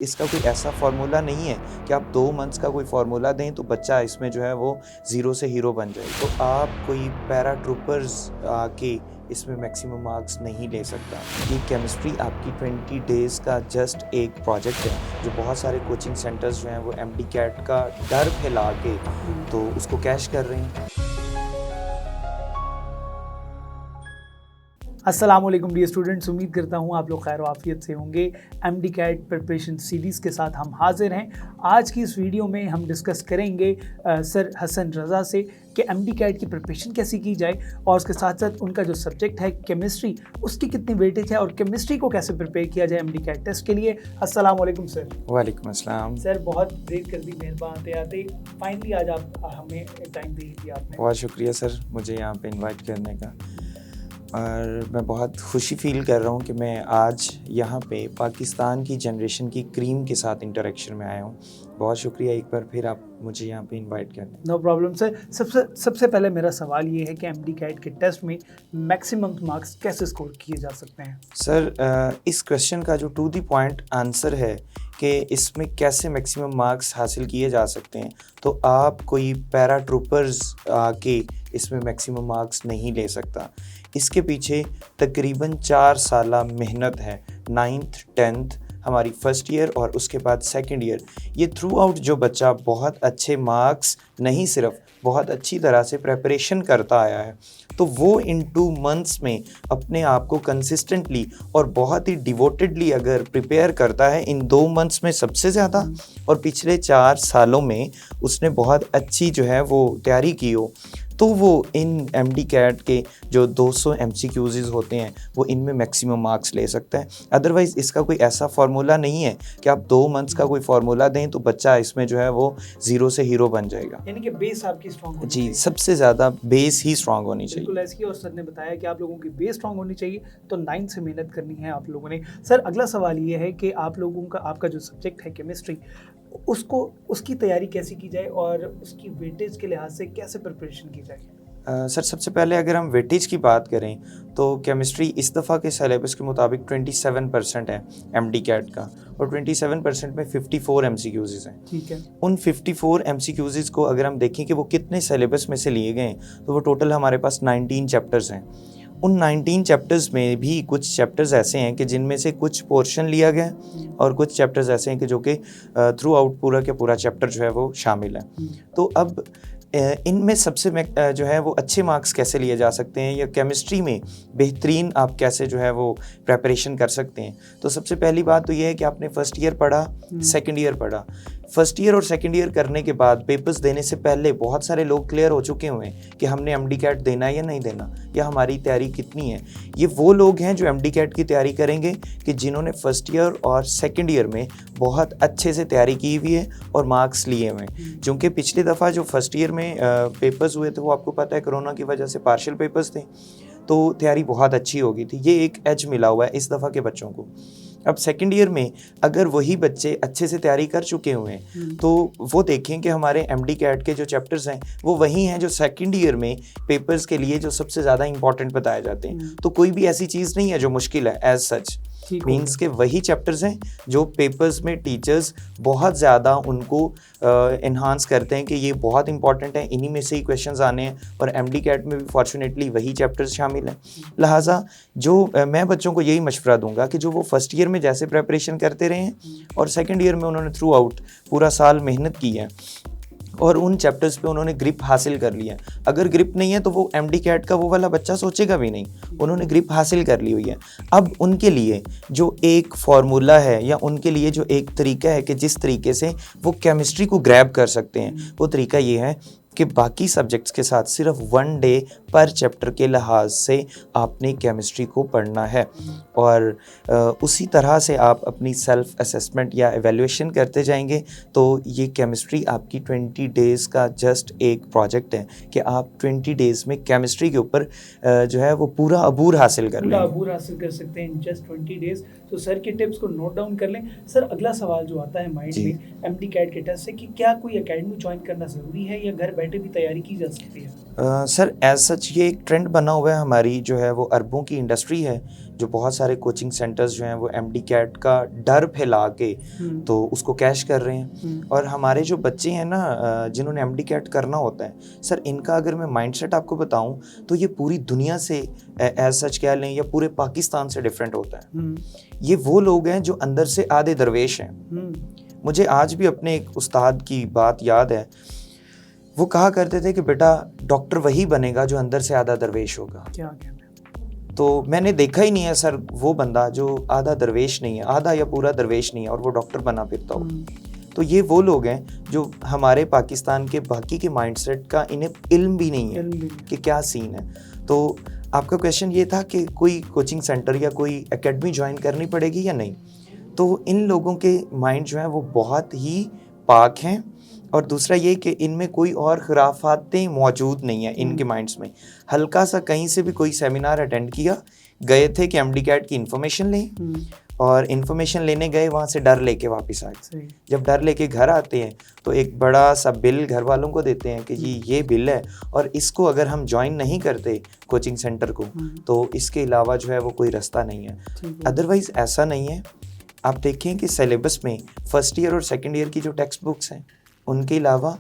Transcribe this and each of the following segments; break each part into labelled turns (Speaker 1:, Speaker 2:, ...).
Speaker 1: इसका कोई ऐसा फार्मूला नहीं है कि आप 2 मंथ्स का कोई फार्मूला दें तो बच्चा इसमें जो है वो ज़ीरो से हीरो बन जाए। तो आप कोई पैराट्रूपर्स आके इसमें मैक्सिमम मार्क्स नहीं ले सकता। ये केमिस्ट्री आपकी 20 डेज़ का जस्ट एक प्रोजेक्ट है, जो बहुत सारे कोचिंग सेंटर्स जो हैं वो एमडी कैट का डर फैला के तो उसको कैश कर रहे हैं।
Speaker 2: अस्सलामुअलैकुम डियर स्टूडेंट्स, उम्मीद करता हूँ आप लोग खैर आफियत से होंगे। एमडी कैट प्रिपरेशन सीरीज़ के साथ हम हाजिर हैं। आज की इस वीडियो में हम डिस्कस करेंगे सर हसन रज़ा से कि एमडी कैट की प्रिपरेशन कैसे की जाए और उसके साथ साथ उनका जो सब्जेक्ट है केमिस्ट्री, उसकी कितनी वेटेज है और केमिस्ट्री को कैसे प्रिपेयर किया जाए एमडी कैट टेस्ट के लिए। अस्सलामुअलैकुम सर।
Speaker 1: वालेकुम अस्सलाम
Speaker 2: सर, बहुत देर कर दी मेहरबान आते आते, फाइनली आज आप हमें टाइम दे दिया आपने।
Speaker 1: बहुत शुक्रिया सर मुझे यहाँ पे इनवाइट करने का, और मैं बहुत खुशी फ़ील कर रहा हूँ कि मैं आज यहाँ पे पाकिस्तान की जनरेशन की क्रीम के साथ इंटरेक्शन में आया हूँ। बहुत शुक्रिया एक बार फिर आप मुझे यहाँ पे इनवाइट करने।
Speaker 2: No problem sir. सबसे पहले मेरा सवाल ये है कि एमडी कैट के टेस्ट में मैक्सिमम मार्क्स कैसे स्कोर किए जा सकते हैं?
Speaker 1: सर इस क्वेश्चन का जो टू द पॉइंट आंसर है कि इसमें कैसे मैक्सिमम मार्क्स हासिल किए जा सकते हैं, तो आप कोई पैराट्रूपर्स आके इसमें मैक्सिमम मार्क्स नहीं ले सकता। इसके पीछे तकरीबन 4 साला मेहनत है। 9th 10th हमारी फर्स्ट ईयर और उसके बाद सेकंड ईयर, ये थ्रू आउट जो बच्चा बहुत अच्छे मार्क्स नहीं सिर्फ बहुत अच्छी तरह से प्रेपरेशन करता आया है, तो वो इन 2 मंथ्स में अपने आप को कंसिस्टेंटली और बहुत ही डिवोटेडली अगर प्रिपेयर करता है इन 2 मंथ्स में सबसे ज़्यादा, और पिछले 4 सालों में उसने बहुत अच्छी जो है वो तैयारी की हो, तो वो इन एमडी कैट के जो 200 MCQs होते हैं वो इनमें मैक्सिमम मार्क्स ले सकता है। अदरवाइज़ इसका कोई ऐसा फार्मूला नहीं है कि आप 2 मंथ्स का कोई फार्मूला दें तो बच्चा इसमें जो है वो ज़ीरो से हीरो बन जाएगा।
Speaker 2: यानी कि बेस आपकी स्ट्रांग होनी
Speaker 1: जी,
Speaker 2: चाहिए।
Speaker 1: सबसे ज़्यादा बेस ही स्ट्रांग होनी चाहिए।
Speaker 2: बिल्कुल ऐसी, और सर ने बताया कि आप लोगों की बेस स्ट्रांग होनी चाहिए, तो 9 से मेहनत करनी है आप लोगों ने। सर, अगला सवाल ये है कि आप लोगों का आपका जो सब्जेक्ट है केमिस्ट्री, उसकी तैयारी कैसे की जाए और उसकी वेटेज के लिहाज से कैसे प्रिपरेशन की जाए?
Speaker 1: सर सबसे पहले अगर हम वेटेज की बात करें तो केमिस्ट्री इस दफ़ा के सिलेबस के मुताबिक 27% है एमडी कैट का, और 27% में 54 MCQs हैं।
Speaker 2: ठीक है।
Speaker 1: उन 54 MCQs को अगर हम देखें कि वो कितने सिलेबस में से लिए गए, तो वो टोटल हमारे पास 19 चैप्टर्स हैं। उन 19 चैप्टर्स में भी कुछ चैप्टर्स ऐसे हैं कि जिनमें से कुछ पोर्शन लिया गया है और कुछ चैप्टर्स ऐसे हैं कि जो कि थ्रू आउट पूरा के पूरा चैप्टर जो है वो शामिल है। तो अब इनमें सबसे जो है वो अच्छे मार्क्स कैसे लिए जा सकते हैं या केमिस्ट्री में बेहतरीन आप कैसे जो है वो प्रेपरेशन कर सकते हैं, तो सबसे पहली बात तो ये है कि आपने फर्स्ट ईयर पढ़ा, सेकंड ईयर पढ़ा। फर्स्ट ईयर और सेकंड ईयर करने के बाद पेपर्स देने से पहले बहुत सारे लोग क्लियर हो चुके हुए हैं कि हमने एमडी कैट देना है या नहीं देना, या हमारी तैयारी कितनी है। ये वो लोग हैं जो एमडी कैट की तैयारी करेंगे कि जिन्होंने फर्स्ट ईयर और सेकंड ईयर में बहुत अच्छे से तैयारी की हुई है और मार्क्स लिए हुए हैं। क्योंकि पिछली दफ़ा जो फर्स्ट ईयर में पेपर्स हुए थे वो आपको पता है कोरोना की वजह से पार्शियल पेपर्स थे, तो तैयारी बहुत अच्छी हो गई थी। ये एक एज मिला हुआ है इस दफ़ा के बच्चों को। अब सेकंड ईयर में अगर वही बच्चे अच्छे से तैयारी कर चुके हुए हैं तो वो देखें कि हमारे एमडी कैट के जो चैप्टर्स हैं वो वही हैं जो सेकंड ईयर में पेपर्स के लिए जो सबसे ज़्यादा इंपॉर्टेंट बताए जाते हैं। तो कोई भी ऐसी चीज़ नहीं है जो मुश्किल है एज सच, मीन्स के वही चैप्टर्स हैं जो पेपर्स में टीचर्स बहुत ज़्यादा उनको इन्हांस करते हैं कि ये बहुत इंपॉर्टेंट है, इन्हीं में से ही क्वेश्चंस आने हैं, और एमडी कैट में भी फॉर्चुनेटली वही चैप्टर्स शामिल हैं। लिहाजा जो मैं बच्चों को यही मशवरा दूंगा कि जो वो फर्स्ट ईयर में जैसे प्रेपरेशन करते रहे हैं और सेकेंड ईयर में उन्होंने थ्रू आउट पूरा साल मेहनत की है और उन चैप्टर्स पे उन्होंने ग्रिप हासिल कर लिया है। अगर ग्रिप नहीं है तो वो एमडी कैट का वो वाला बच्चा सोचेगा भी नहीं, उन्होंने ग्रिप हासिल कर ली हुई है। अब उनके लिए जो एक फार्मूला है या उनके लिए जो एक तरीका है कि जिस तरीके से वो केमिस्ट्री को ग्रैब कर सकते हैं, वो तरीका ये है कि बाकी सब्जेक्ट्स के साथ सिर्फ 1 डे पर चैप्टर के लिहाज से आपने केमिस्ट्री को पढ़ना है, और उसी तरह से आप अपनी सेल्फ असेसमेंट या एवेल्यूएशन करते जाएंगे। तो ये केमिस्ट्री आपकी 20 डेज़ का जस्ट एक प्रोजेक्ट है कि आप 20 डेज़ में केमिस्ट्री के ऊपर जो है वो पूरा अबूर हासिल कर लेंगे।
Speaker 2: अबूर हासिल कर सकते हैं इन जस्ट 20 डेज़। तो सर के टिप्स को नोट डाउन कर लें। सर, अगला सवाल जो आता है माइंड में एमडी कैट के टेस्ट से कि क्या कोई एकेडमी ज्वाइन करना ज़रूरी है या घर बैठे भी तैयारी की जा सकती है?
Speaker 1: सर एज सच ये एक ट्रेंड बना हुआ है, हमारी जो है वो अरबों की इंडस्ट्री है जो बहुत सारे कोचिंग सेंटर्स जो हैं वो एमडी कैट का डर फैला के तो उसको कैश कर रहे हैं। और हमारे जो बच्चे हैं ना जिन्होंने एमडी कैट करना होता है सर, इनका अगर मैं माइंडसेट आपको बताऊं तो ये पूरी दुनिया से एज सच कह लें या पूरे पाकिस्तान से डिफरेंट होता है। ये वो लोग हैं जो अंदर से आधे दरवेश हैं। मुझे आज भी अपने एक उस्ताद की बात याद है, वो कहा करते थे कि बेटा डॉक्टर वही बनेगा जो अंदर से आधा दरवेश होगा।
Speaker 2: क्या
Speaker 1: तो मैंने देखा ही नहीं है सर वो बंदा जो आधा दरवेश नहीं है, आधा या पूरा दरवेश नहीं है और वो डॉक्टर बना फिरता हो। तो ये वो लोग हैं जो हमारे पाकिस्तान के बाकी के माइंडसेट का इन्हें इल्म भी नहीं है कि क्या सीन है। तो आपका क्वेश्चन ये था कि कोई कोचिंग सेंटर या कोई एकेडमी ज्वाइन करनी पड़ेगी या नहीं। तो इन लोगों के माइंड जो हैं वो बहुत ही पाक हैं, और दूसरा ये कि इनमें कोई और खुराफातें मौजूद नहीं है इनके माइंड्स में। हल्का सा कहीं से भी कोई सेमिनार अटेंड किया, गए थे कि एमडी कैट की इन्फॉर्मेशन लें और इन्फॉर्मेशन लेने गए, वहाँ से डर लेके वापस आए। जब डर लेके घर आते हैं तो एक बड़ा सा बिल घर वालों को देते हैं कि जी ये बिल है और इसको अगर हम ज्वाइन नहीं करते कोचिंग सेंटर को तो इसके अलावा जो है वो कोई रास्ता नहीं है। अदरवाइज़ ऐसा नहीं है। आप देखें कि सिलेबस में फर्स्ट ईयर और सेकेंड ईयर की जो टेक्स्ट बुक्स हैं उनके अलावा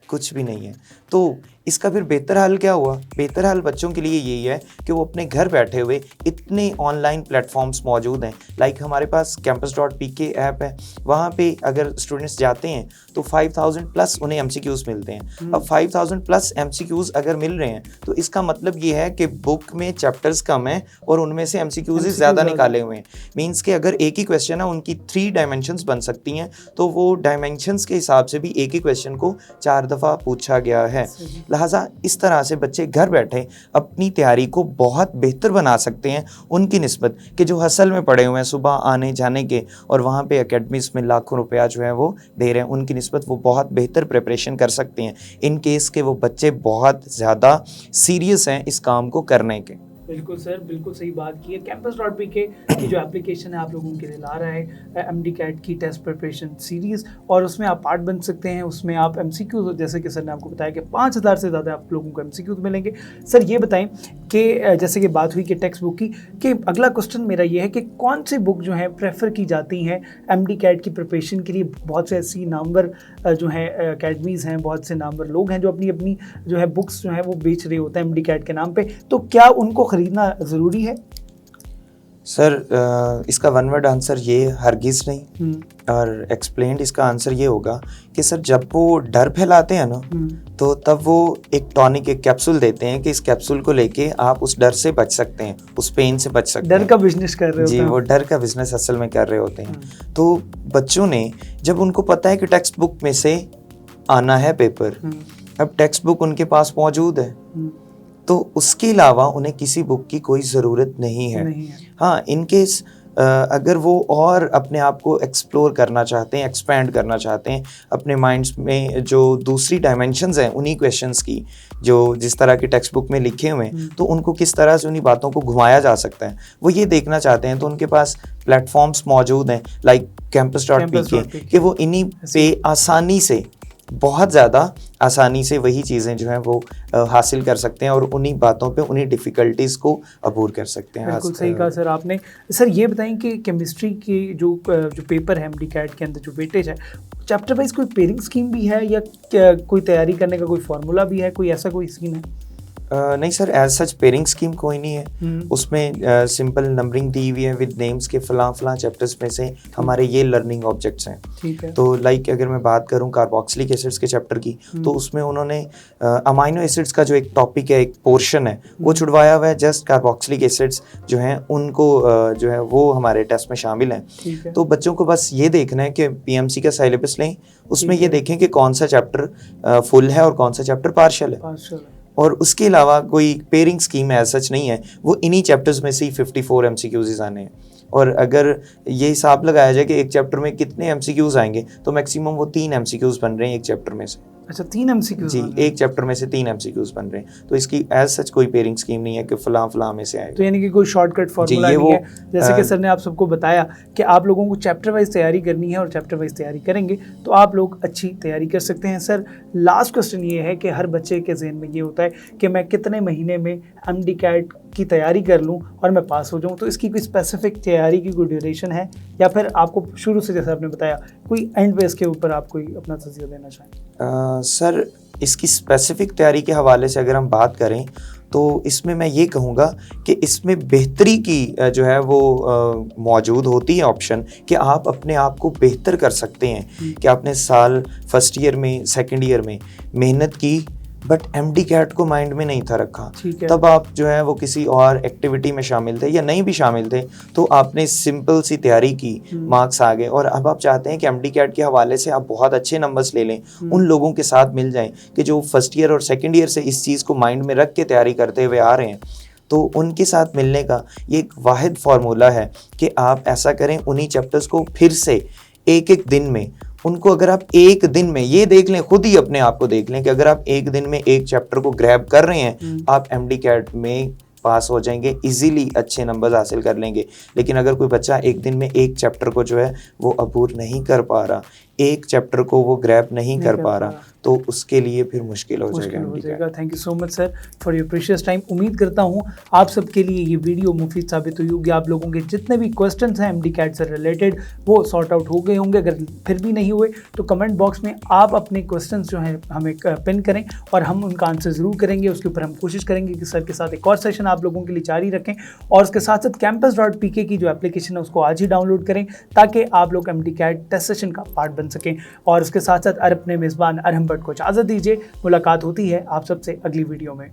Speaker 1: कुछ भी नहीं है। तो इसका फिर बेहतर हाल क्या हुआ? बेहतर हाल बच्चों के लिए यही है कि वो अपने घर बैठे हुए इतने ऑनलाइन प्लेटफॉर्म्स मौजूद हैं। लाइक हमारे पास campus.pk ऐप है, वहाँ पे अगर स्टूडेंट्स जाते हैं तो 5000 प्लस उन्हें MCQs मिलते हैं। अब 5000 प्लस MCQs अगर मिल रहे हैं तो इसका मतलब ये है कि बुक में चैप्टर्स कम हैं और उनमें से MCQs ज़्यादा निकाले हुए हैं। मीन्स कि अगर एक ही क्वेश्चन है उनकी 3 डायमेंशंस बन सकती हैं, तो वो डायमेंशंस के हिसाब से भी एक ही क्वेश्चन को 4 दफ़ा पूछा गया है। लिहाजा इस तरह से बच्चे घर बैठे अपनी तैयारी को बहुत बेहतर बना सकते हैं उनकी निस्बत कि जो हसल में पड़े हुए हैं सुबह आने जाने के और वहाँ पे एकेडमीज़ में लाखों रुपया जो है वो दे रहे हैं। उनकी निस्बत वो बहुत बेहतर प्रिपरेशन कर सकते हैं इन केस के वो बच्चे बहुत ज़्यादा सीरियस हैं इस काम को करने के।
Speaker 2: बिल्कुल सर, बिल्कुल सही बात की है। campus.pk की जो एप्लीकेशन है आप लोगों के लिए ला रहा है एमडी कैट की टेस्ट प्रिपरेशन सीरीज़, और उसमें आप पार्ट बन सकते हैं। उसमें आप MCQs, जैसे कि सर ने आपको बताया कि 5000 से ज़्यादा आप लोगों को MCQs मिलेंगे। सर ये बताएं कि जैसे कि बात हुई कि टेक्स्ट बुक की, कि अगला क्वेश्चन मेरा ये है कि कौन सी बुक जो है प्रेफर की जाती हैं एमडी कैट की प्रिपरेशन के लिए? बहुत से ऐसी नामवर जो है अकेडमीज़ हैं, बहुत से नामवर लोग हैं जो अपनी अपनी जो है बुक्स जो है वो बेच रहे होते हैं एमडी कैट के नाम पे, तो क्या उनको खरीदना ज़रूरी है?
Speaker 1: सर इसका वन वर्ड आंसर ये हरगिज़ नहीं, और एक्सप्लेन्ड इसका आंसर ये होगा कि सर जब वो डर फैलाते हैं ना तो तब वो एक टॉनिक, एक कैप्सूल देते हैं कि इस कैप्सूल को लेके आप उस डर से बच सकते हैं, उस पेन से बच सकते हैं।
Speaker 2: डर का बिजनेस कर रहे होते हैं।
Speaker 1: जी, वो डर का बिजनेस असल में कर रहे होते हैं। तो बच्चों ने जब उनको पता है कि टेक्स्ट बुक में से आना है पेपर, अब टेक्स्ट बुक उनके पास मौजूद है तो उसके अलावा उन्हें किसी बुक की कोई ज़रूरत नहीं है। हाँ, इन केस अगर वो और अपने आप को एक्सप्लोर करना चाहते हैं, एक्सपैंड करना चाहते हैं अपने माइंड्स में जो दूसरी डायमेंशंस हैं उन्हीं क्वेश्चंस की जो जिस तरह के टेक्स्ट बुक में लिखे हुए हैं, तो उनको किस तरह से उन्हीं बातों को घुमाया जा सकता है, वो ये देखना चाहते हैं, तो उनके पास प्लेटफॉर्म्स मौजूद हैं लाइक campus.pk कि वो इन्हीं पे आसानी से, बहुत ज़्यादा आसानी से वही चीज़ें जो हैं वो हासिल कर सकते हैं और उन्हीं बातों पे, उन्हीं डिफ़िकल्टीज़ को अबूर कर सकते हैं।
Speaker 2: बिल्कुल सही कहा सर आपने। सर ये बताएं कि केमिस्ट्री की जो पेपर है एमडी कैट के अंदर जो वेटेज है, चैप्टर वाइज कोई पेयरिंग स्कीम भी है या कोई तैयारी करने का कोई फार्मूला भी है, कोई ऐसा कोई सीन है?
Speaker 1: नहीं sir, as such pairing scheme कोई नहीं है। उसमें सिंपल नंबरिंग दी हुई है विद नेम्स के फलां चैप्टर्स में से हमारे ये लर्निंग ऑब्जेक्ट्स हैं।
Speaker 2: ठीक है।
Speaker 1: तो लाइक अगर मैं बात करूं कार्बोक्सिलिक एसिड्स के चैप्टर की, तो उसमें उन्होंने अमाइनो एसिड्स का जो एक टॉपिक है, एक पोर्शन है, वो छुड़वाया हुआ है। जस्ट कार्बोक्सिलिक एसिड्स जो हैं उनको जो है वो हमारे टेस्ट में शामिल हैं। तो बच्चों को बस ये देखना है कि पीएमसी का सिलेबस लें, उसमें ये देखें कि कौन सा चैप्टर फुल है और कौन सा चैप्टर पार्शियल है, और उसके अलावा कोई पेयरिंग स्कीम एज सच नहीं है। वो इन्हीं चैप्टर्स में से ही 54 MCQs आने हैं, और अगर ये हिसाब लगाया जाए कि एक चैप्टर में कितने MCQs आएंगे तो मैक्सिमम वो 3 MCQs बन रहे हैं एक चैप्टर में से।
Speaker 2: अच्छा, 3 MCQs?
Speaker 1: जी, एक चैप्टर में से 3 MCQs बन रहे हैं। तो इसकी एज सच कोई पेयरिंग स्कीम नहीं है कि फलां में से आएगा।
Speaker 2: तो यानी कि कोई शॉर्टकट फार्मूला नहीं है, जैसे कि सर ने आप सबको बताया कि आप लोगों को चैप्टर वाइज तैयारी करनी है और चैप्टर वाइज तैयारी करेंगे तो आप लोग अच्छी तैयारी कर सकते हैं। सर लास्ट क्वेश्चन ये है कि हर बच्चे के जहन में ये होता है कि मैं कितने महीने में एमडी कैट की तैयारी कर लूँ और मैं पास हो जाऊँ, तो इसकी कोई स्पेसिफिक तैयारी की कोई ड्यूरेशन है, या फिर आपको शुरू से जैसे आपने बताया कोई एंड पे इसके ऊपर आप कोई अपना तज़किया देना चाहें?
Speaker 1: सर, इसकी स्पेसिफिक तैयारी के हवाले से अगर हम बात करें तो इसमें मैं ये कहूँगा कि इसमें बेहतरी की जो है वो मौजूद होती है ऑप्शन कि आप अपने आप को बेहतर कर सकते हैं कि आपने साल फर्स्ट ईयर में सेकंड ईयर में मेहनत की, बट एमडी कैट को माइंड में नहीं था रखा, तब आप जो है वो किसी और एक्टिविटी में शामिल थे या नहीं भी शामिल थे, तो आपने सिंपल सी तैयारी की, मार्क्स आ गए, और अब आप चाहते हैं कि एमडी कैट के हवाले से आप बहुत अच्छे नंबर्स ले लें, उन लोगों के साथ मिल जाएं कि जो फर्स्ट ईयर और सेकंड ईयर से इस चीज़ को माइंड में रख के तैयारी करते हुए आ रहे हैं। तो उनके साथ मिलने का ये एक वाहिद फार्मूला है कि आप ऐसा करें, उन्हीं चैप्टर्स को फिर से एक एक दिन में, उनको अगर आप एक दिन में ये देख लें, खुद ही अपने आप को देख लें कि अगर आप एक दिन में एक चैप्टर को ग्रैब कर रहे हैं, आप एमडी कैट में पास हो जाएंगे, इजीली अच्छे नंबर हासिल कर लेंगे। लेकिन अगर कोई बच्चा एक दिन में एक चैप्टर को जो है वो अबूर नहीं कर पा रहा, एक चैप्टर को वो ग्रैब नहीं कर पा रहा, तो उसके लिए फिर मुश्किल हो जाएगा।
Speaker 2: Thank you so much sir for your precious time. उम्मीद करता हूँ आप सबके लिए ये वीडियो मुफीद साबित हुई होगी। आप लोगों के जितने भी क्वेश्चंस हैं एमडी कैट से रिलेटेड वो सॉर्ट आउट हो गए होंगे। अगर फिर भी नहीं हुए तो कमेंट बॉक्स में आप अपने क्वेश्चंस जो हैं हमें पिन करें और हम उनका आंसर ज़रूर करेंगे। उसके ऊपर हम कोशिश करेंगे कि सर के साथ एक और सेशन आप लोगों के लिए जारी रखें, और उसके साथ साथ campus.pk की जो एप्लीकेशन है उसको आज ही डाउनलोड करें ताकि आप लोग एमडी कैट टेस्ट सेशन का पार्ट बन सकें। और उसके साथ साथ अपने मेज़बान अरहम भट्ट को इजाज़त दीजिए। मुलाकात होती है आप सबसे अगली वीडियो में।